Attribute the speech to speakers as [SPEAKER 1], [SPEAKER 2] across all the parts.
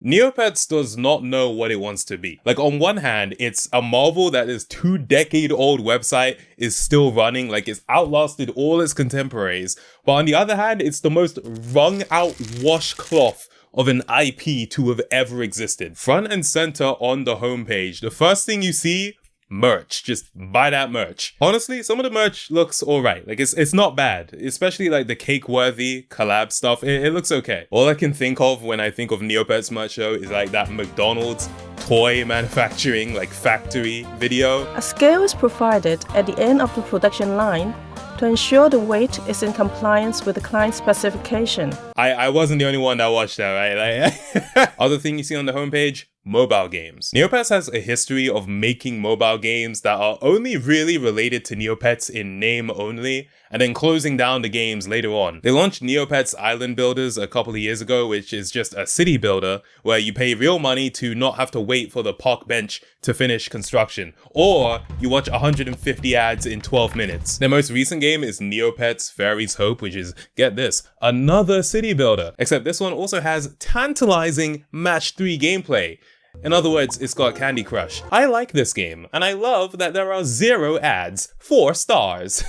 [SPEAKER 1] Neopets does not know what it wants to be. Like, on one hand, it's a marvel that this 2-decade-old website is still running, like it's outlasted all its contemporaries. But on the other hand, it's the most wrung-out washcloth of an IP to have ever existed. Front and center on the homepage, the first thing you see, merch. Just buy that merch. Honestly, some of the merch looks alright. Like, it's not bad. Especially like the cake-worthy collab stuff. It looks okay. All I can think of when I think of Neopets merch though is like that McDonald's toy manufacturing like factory video.
[SPEAKER 2] A scale is provided at the end of the production line to ensure the weight is in compliance with the client's specification.
[SPEAKER 1] I wasn't the only one that watched that, right? Like, other thing you see on the homepage, mobile games. Neopets has a history of making mobile games that are only really related to Neopets in name only, and then closing down the games later on. They launched Neopets Island Builders a couple of years ago, which is just a city builder where you pay real money to not have to wait for the park bench to finish construction, or you watch 150 ads in 12 minutes. Their most recent game is Neopets Fairy's Hope, which is, get this, another city builder, except this one also has tantalizing match 3 gameplay. In other words, it's got Candy Crush. I like this game, and I love that there are 0 ads, 4 stars.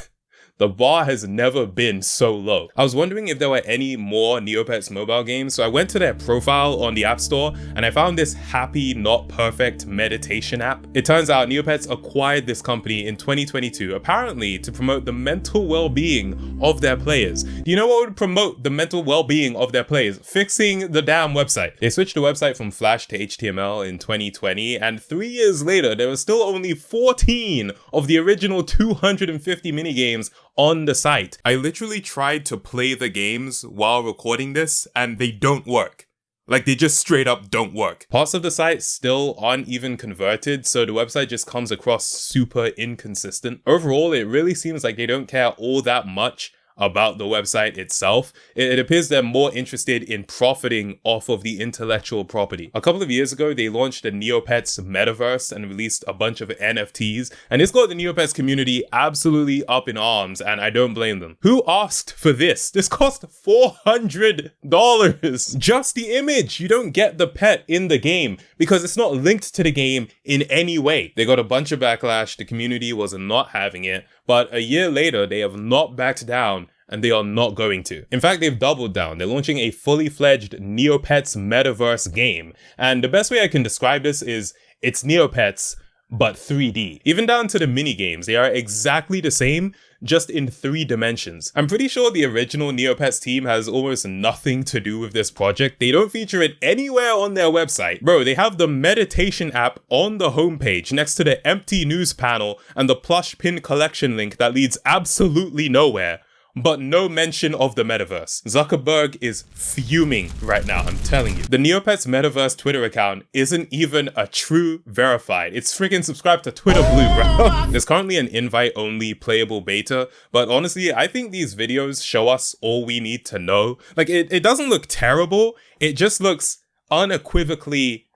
[SPEAKER 1] The bar has never been so low. I was wondering if there were any more Neopets mobile games, so I went to their profile on the App Store and I found this Happy Not Perfect meditation app. It turns out Neopets acquired this company in 2022, apparently to promote the mental well-being of their players. Do you know what would promote the mental well-being of their players? Fixing the damn website. They switched the website from Flash to HTML in 2020, and 3 years later, there were still only 14 of the original 250 minigames on the site. I literally tried to play the games while recording this and they don't work. Like, they just straight up don't work. Parts of the site still aren't even converted, so the website just comes across super inconsistent. Overall, it really seems like they don't care all that much about the website itself. It appears they're more interested in profiting off of the intellectual property. A couple of years ago, they launched the Neopets Metaverse and released a bunch of NFTs, and it's got the Neopets community absolutely up in arms, and I don't blame them. Who asked for this? This cost $400. Just the image. You don't get the pet in the game because it's not linked to the game in any way. They got a bunch of backlash. The community was not having it, but a year later, they have not backed down, and they are not going to. In fact, they've doubled down. They're launching a fully fledged Neopets Metaverse game. And the best way I can describe this is it's Neopets, but 3D. Even down to the mini games, they are exactly the same, just in 3 dimensions. I'm pretty sure the original Neopets team has almost nothing to do with this project. They don't feature it anywhere on their website. Bro, they have the meditation app on the homepage next to the empty news panel and the plush pin collection link that leads absolutely nowhere. But no mention of the metaverse. Zuckerberg is fuming right now, I'm telling you. The Neopets Metaverse Twitter account isn't even a true verified. It's freaking subscribed to Twitter Blue, bro. There's currently an invite-only playable beta, but honestly, I think these videos show us all we need to know. Like, it doesn't look terrible, it just looks unequivocally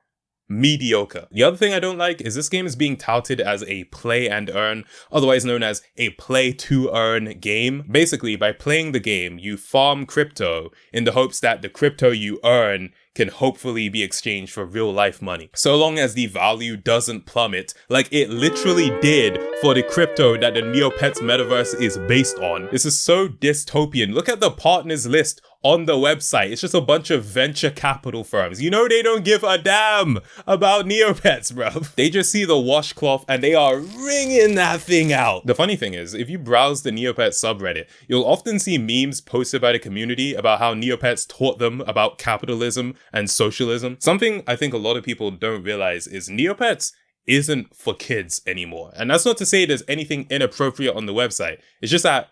[SPEAKER 1] mediocre. The other thing I don't like is this game is being touted as a play and earn, otherwise known as a play to earn game. Basically, by playing the game, you farm crypto in the hopes that the crypto you earn can hopefully be exchanged for real life money. So long as the value doesn't plummet, like it literally did for the crypto that the Neopets Metaverse is based on. This is so dystopian. Look at the partners list on the website. It's just a bunch of venture capital firms. You know they don't give a damn about Neopets, bro. They just see the washcloth and they are wringing that thing out. The funny thing is, if you browse the Neopets subreddit, you'll often see memes posted by the community about how Neopets taught them about capitalism and socialism. Something I think a lot of people don't realize is Neopets isn't for kids anymore. And that's not to say there's anything inappropriate on the website. It's just that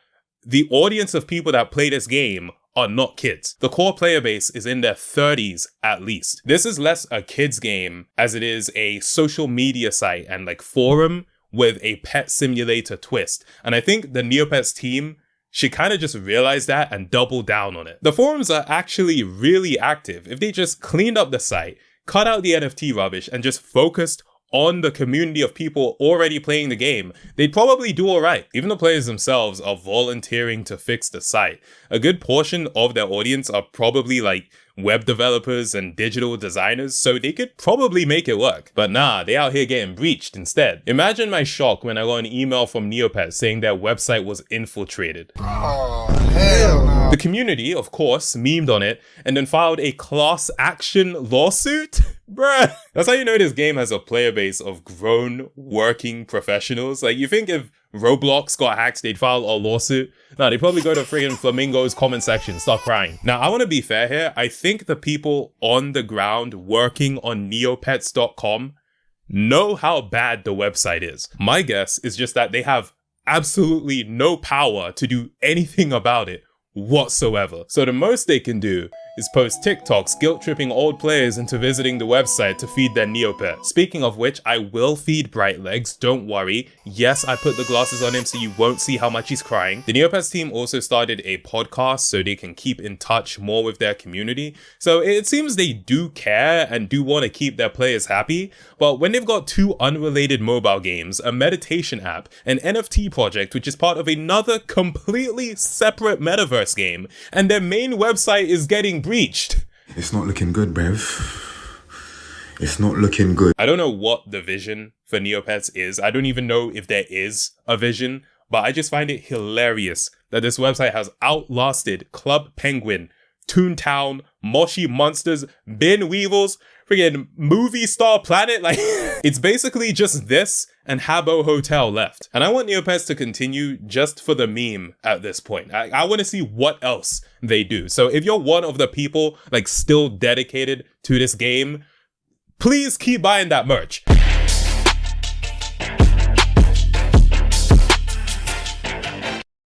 [SPEAKER 1] the audience of people that play this game are not kids. The core player base is in their 30s at least. This is less a kids game as it is a social media site and like forum with a pet simulator twist. And I think the Neopets team should kind of just realize that and double down on it. The forums are actually really active. If they just cleaned up the site, cut out the NFT rubbish, and just focused on the community of people already playing the game, they'd probably do alright. Even the players themselves are volunteering to fix the site. A good portion of their audience are probably like web developers and digital designers, so they could probably make it work. But nah, they out here getting breached instead. Imagine my shock when I got an email from Neopets saying their website was infiltrated.
[SPEAKER 3] Oh, hell no.
[SPEAKER 1] The community, of course, memed on it and then filed a class action lawsuit? Bruh. That's how you know this game has a player base of grown, working professionals. Like, you think if Roblox got hacked, they'd file a lawsuit? No, they'd probably go to friggin' Flamingo's comment section, start crying. Now, I want to be fair here. I think the people on the ground working on Neopets.com know how bad the website is. My guess is just that they have absolutely no power to do anything about it whatsoever. So the most they can do is post TikToks guilt-tripping old players into visiting the website to feed their Neopet. Speaking of which, I will feed Bright Legs, don't worry. Yes, I put the glasses on him so you won't see how much he's crying. The Neopets team also started a podcast so they can keep in touch more with their community. So it seems they do care and do want to keep their players happy, but when they've got two unrelated mobile games, a meditation app, an NFT project which is part of another completely separate metaverse game, and their main website is getting breached.
[SPEAKER 4] It's not looking good, bruv. It's not looking good.
[SPEAKER 1] I don't know what the vision for Neopets is. I don't even know if there is a vision, but I just find it hilarious that this website has outlasted Club Penguin, Toontown, Moshi Monsters, Bin Weevils, friggin' Movie Star Planet. Like, it's basically just this and Habbo Hotel left. And I want Neopets to continue just for the meme at this point. I want to see what else they do. So if you're one of the people like still dedicated to this game, please keep buying that merch.